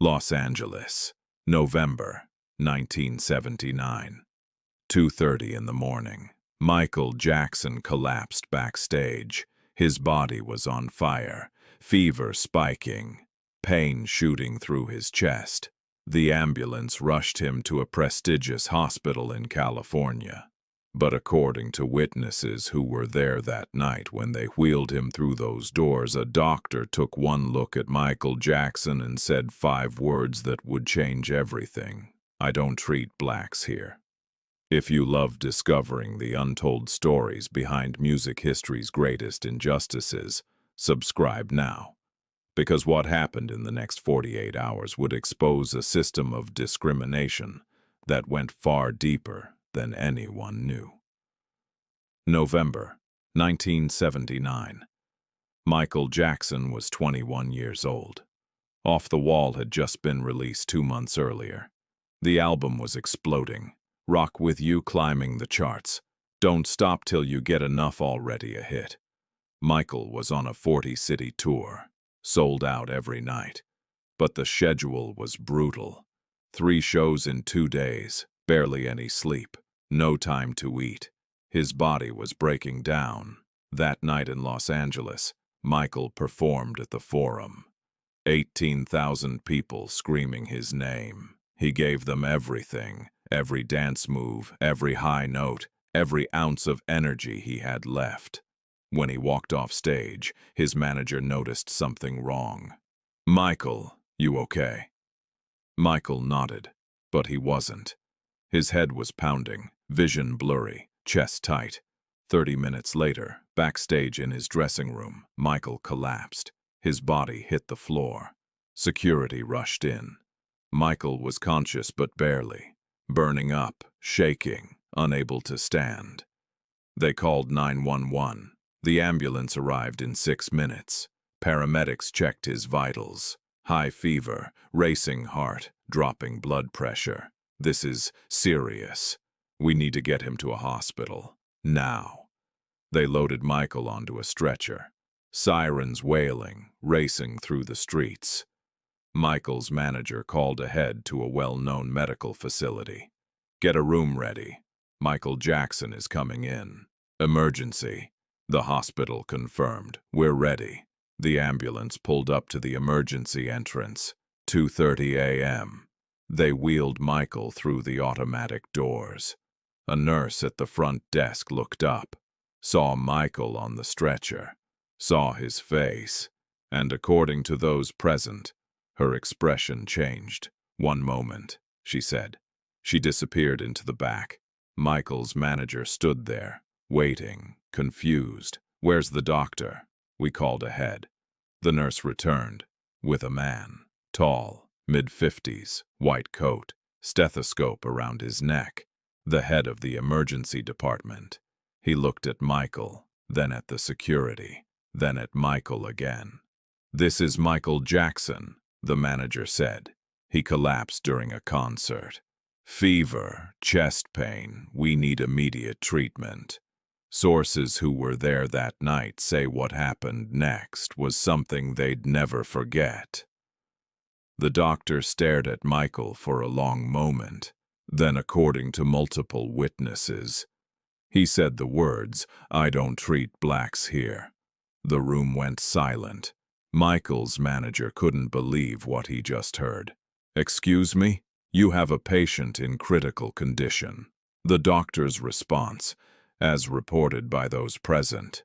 Los Angeles, November 1979. 2:30 in the morning. Michael Jackson collapsed backstage. His body was on fire, fever spiking, pain shooting through his chest. The ambulance rushed him to a prestigious hospital in California. But according to witnesses who were there that night when they wheeled him through those doors, a doctor took one look at Michael Jackson and said 5 words that would change everything. "I don't treat blacks here." If you love discovering the untold stories behind music history's greatest injustices, subscribe now. Because what happened in the next 48 hours would expose a system of discrimination that went far deeper than anyone knew. November 1979. Michael Jackson was 21 years old. Off the Wall had just been released 2 months earlier. The album was exploding. Rock With You climbing the charts. Don't Stop Till You Get Enough already a hit. Michael was on a 40-city tour, sold out every night. But the schedule was brutal. 3 shows in 2 days, barely any sleep, no time to eat. His body was breaking down. That night in Los Angeles, Michael performed at the Forum. 18,000 people screaming his name. He gave them everything. Every dance move, every high note, every ounce of energy he had left. When he walked off stage, his manager noticed something wrong. "Michael, you okay?" Michael nodded, but he wasn't. His head was pounding, vision blurry, chest tight. 30 minutes later, backstage in his dressing room, Michael collapsed. His body hit the floor. Security rushed in. Michael was conscious but barely. Burning up, shaking, unable to stand. They called 911. The ambulance arrived in 6 minutes. Paramedics checked his vitals. High fever, racing heart, dropping blood pressure. "This is serious. We need to get him to a hospital. Now." They loaded Michael onto a stretcher. Sirens wailing, racing through the streets. Michael's manager called ahead to a well-known medical facility. "Get a room ready. Michael Jackson is coming in. Emergency." The hospital confirmed. "We're ready." The ambulance pulled up to the emergency entrance. 2:30 a.m. They wheeled Michael through the automatic doors. A nurse at the front desk looked up, saw Michael on the stretcher, saw his face, and according to those present, her expression changed. "1 moment," she said. She disappeared into the back. Michael's manager stood there, waiting, confused. "Where's the doctor?" "We called ahead." The nurse returned, with a man, tall, mid-50s, white coat, stethoscope around his neck, the head of the emergency department. He looked at Michael, then at the security, then at Michael again. "This is Michael Jackson," the manager said. "He collapsed during a concert. Fever, chest pain, we need immediate treatment." Sources who were there that night say what happened next was something they'd never forget. The doctor stared at Michael for a long moment. Then, according to multiple witnesses, he said the words, "I don't treat blacks here." The room went silent. Michael's manager couldn't believe what he just heard. "Excuse me? You have a patient in critical condition." The doctor's response, as reported by those present: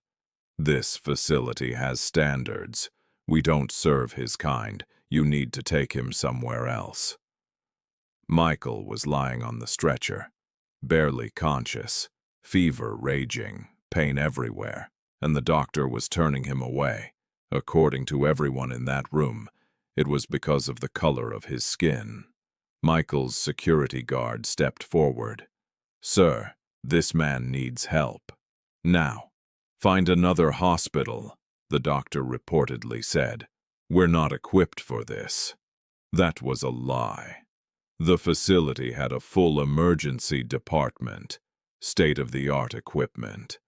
"This facility has standards. We don't serve his kind. You need to take him somewhere else." Michael was lying on the stretcher, barely conscious, fever raging, pain everywhere, and the doctor was turning him away. According to everyone in that room, it was because of the color of his skin. Michael's security guard stepped forward. "Sir, this man needs help. Now, find another hospital," the doctor reportedly said. "We're not equipped for this." That was a lie. The facility had a full emergency department, state-of-the-art equipment,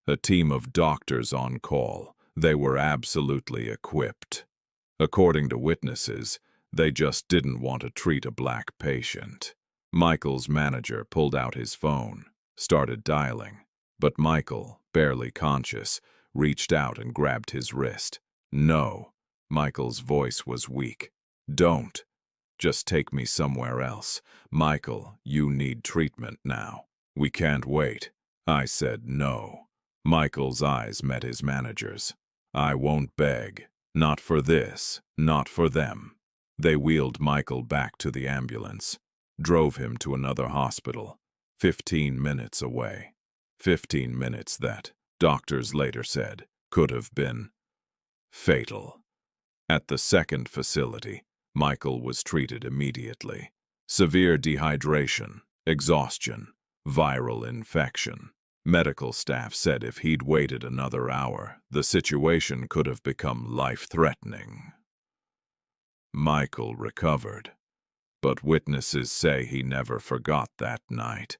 a team of doctors on call. They were absolutely equipped. According to witnesses, They just didn't want to treat a black patient. Michael's manager pulled out his phone, started dialing, but Michael, barely conscious, reached out and grabbed his wrist. "No." Michael's voice was weak. "Don't. Just take me somewhere else. Michael, you need treatment now. We can't wait." I said no. Michael's eyes met his manager's. "I won't beg. Not for this, not for them." They wheeled Michael back to the ambulance, drove him to another hospital, 15 minutes away. 15 minutes that, doctors later said, could have been fatal. At the second facility, Michael was treated immediately. Severe dehydration, exhaustion, viral infection. Medical staff said if he'd waited another hour, the situation could have become life-threatening. Michael recovered, but witnesses say he never forgot that night.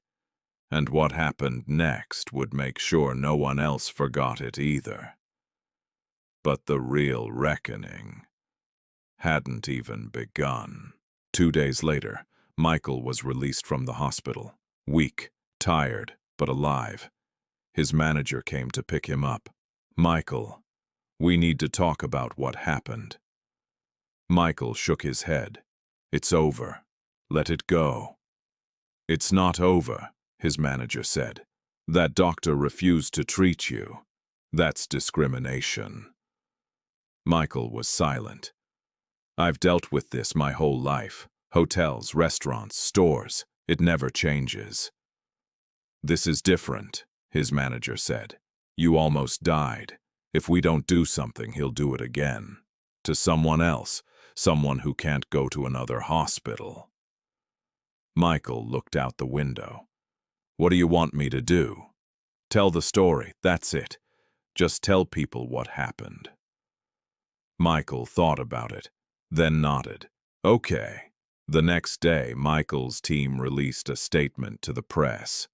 And what happened next would make sure no one else forgot it either. But the real reckoning hadn't even begun. 2 days later, Michael was released from the hospital, weak, tired, but alive. His manager came to pick him up. "Michael, we need to talk about what happened." Michael shook his head. "It's over. Let it go." "It's not over," his manager said. "That doctor refused to treat you. That's discrimination." Michael was silent. "I've dealt with this my whole life. Hotels, restaurants, stores. It never changes." "This is different," his manager said. "You almost died. If we don't do something, he'll do it again. To someone else, someone who can't go to another hospital." Michael looked out the window. "What do you want me to do?" "Tell the story, that's it. Just tell people what happened." Michael thought about it, then nodded. "Okay." The next day, Michael's team released a statement to the press.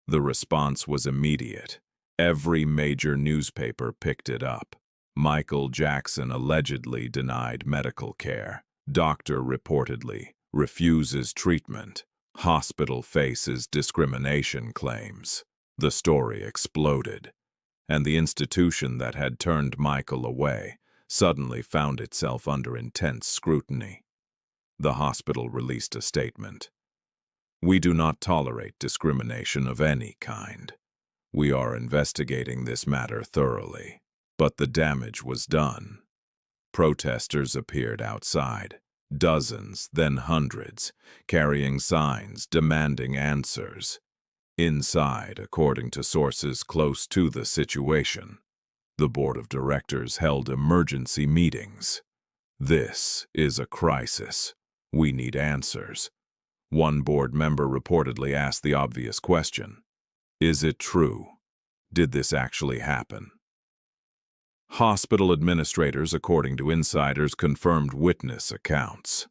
The response was immediate. Every major newspaper picked it up. Michael Jackson allegedly denied medical care. Doctor reportedly refuses treatment. Hospital faces discrimination claims. The story exploded, and the institution that had turned Michael away suddenly found itself under intense scrutiny. The hospital released a statement. "We do not tolerate discrimination of any kind. We are investigating this matter thoroughly." But the damage was done. Protesters appeared outside, dozens, then hundreds, carrying signs demanding answers. Inside, according to sources close to the situation, the board of directors held emergency meetings. "This is a crisis. We need answers." One board member reportedly asked the obvious question: "Is it true? Did this actually happen?" Hospital administrators, according to insiders, confirmed witness accounts.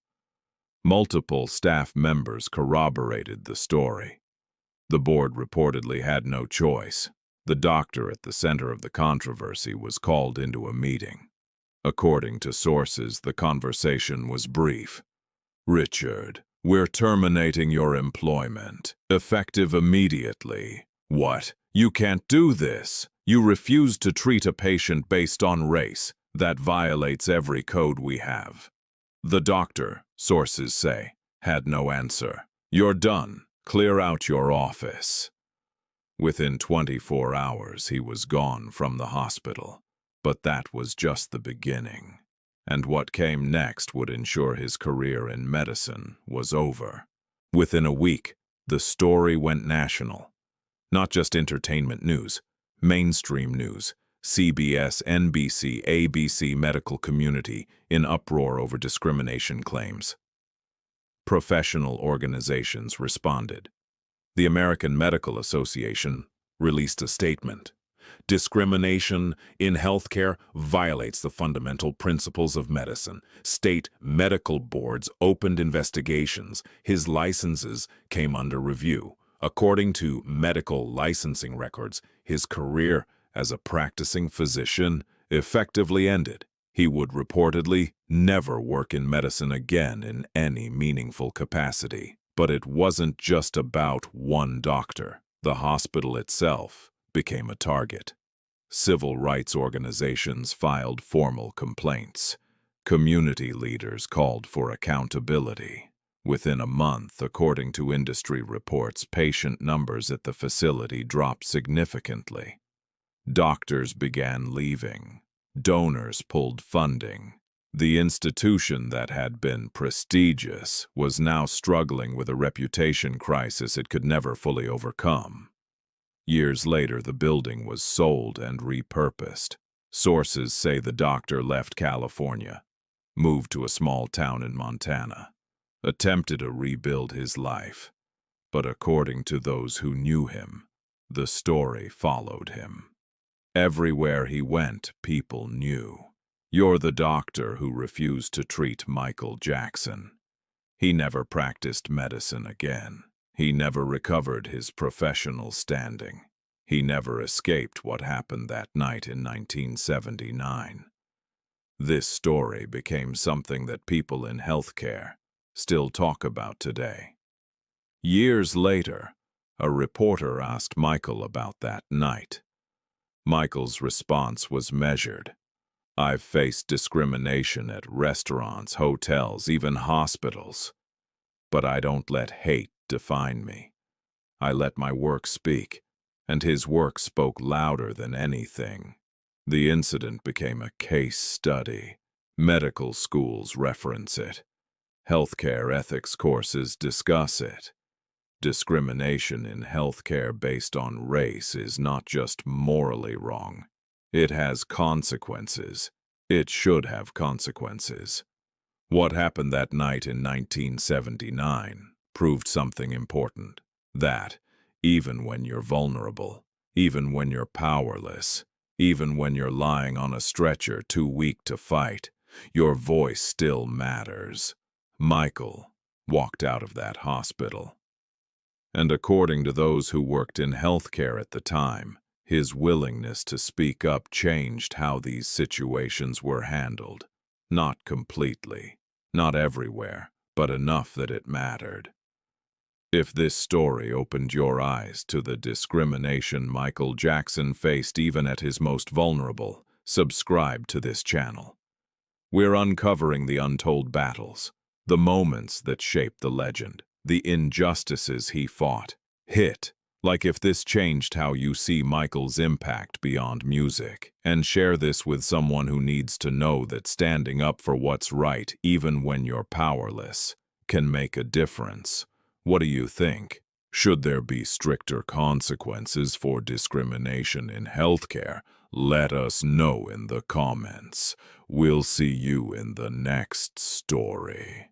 Multiple staff members corroborated the story. The board reportedly had no choice. The doctor at the center of the controversy was called into a meeting. According to sources, the conversation was brief. "Richard, we're terminating your employment, effective immediately." "What? You can't do this. You refuse to treat a patient based on race. That violates every code we have." The doctor, sources say, had no answer. "You're done. Clear out your office." Within 24 hours, he was gone from the hospital. But that was just the beginning. And what came next would ensure his career in medicine was over. Within a week, the story went national. Not just entertainment news, mainstream news, CBS, NBC, ABC medical community in uproar over discrimination claims. Professional organizations responded. The American Medical Association released a statement. "Discrimination in healthcare violates the fundamental principles of medicine." State medical boards opened investigations. His licenses came under review. According to medical licensing records, his career as a practicing physician effectively ended. He would reportedly never work in medicine again in any meaningful capacity. But it wasn't just about one doctor. The hospital itself became a target. Civil rights organizations filed formal complaints. Community leaders called for accountability. Within a month, according to industry reports, patient numbers at the facility dropped significantly. Doctors began leaving. Donors pulled funding. The institution that had been prestigious was now struggling with a reputation crisis it could never fully overcome. Years later, the building was sold and repurposed. Sources say the doctor left California, moved to a small town in Montana, attempted to rebuild his life. But according to those who knew him, the story followed him. Everywhere he went, people knew. You're the doctor who refused to treat Michael Jackson. He never practiced medicine again. He never recovered his professional standing. He never escaped what happened that night in 1979. This story became something that people in healthcare still talk about today. Years later, a reporter asked Michael about that night. Michael's response was measured. "I've faced discrimination at restaurants, hotels, even hospitals. But I don't let hate define me. I let my work speak, and his work spoke louder than anything." The incident became a case study. Medical schools reference it. Healthcare ethics courses discuss it. Discrimination in healthcare based on race is not just morally wrong. It has consequences. It should have consequences. What happened that night in 1979 proved something important. That, even when you're vulnerable, even when you're powerless, even when you're lying on a stretcher too weak to fight, your voice still matters. Michael walked out of that hospital. And according to those who worked in healthcare at the time, his willingness to speak up changed how these situations were handled. Not completely, not everywhere, but enough that it mattered. If this story opened your eyes to the discrimination Michael Jackson faced even at his most vulnerable, subscribe to this channel. We're uncovering the untold battles, the moments that shaped the legend, the injustices he fought. Hit like if this changed how you see Michael's impact beyond music, and share this with someone who needs to know that standing up for what's right, even when you're powerless, can make a difference. What do you think? Should there be stricter consequences for discrimination in healthcare? Let us know in the comments. We'll see you in the next story.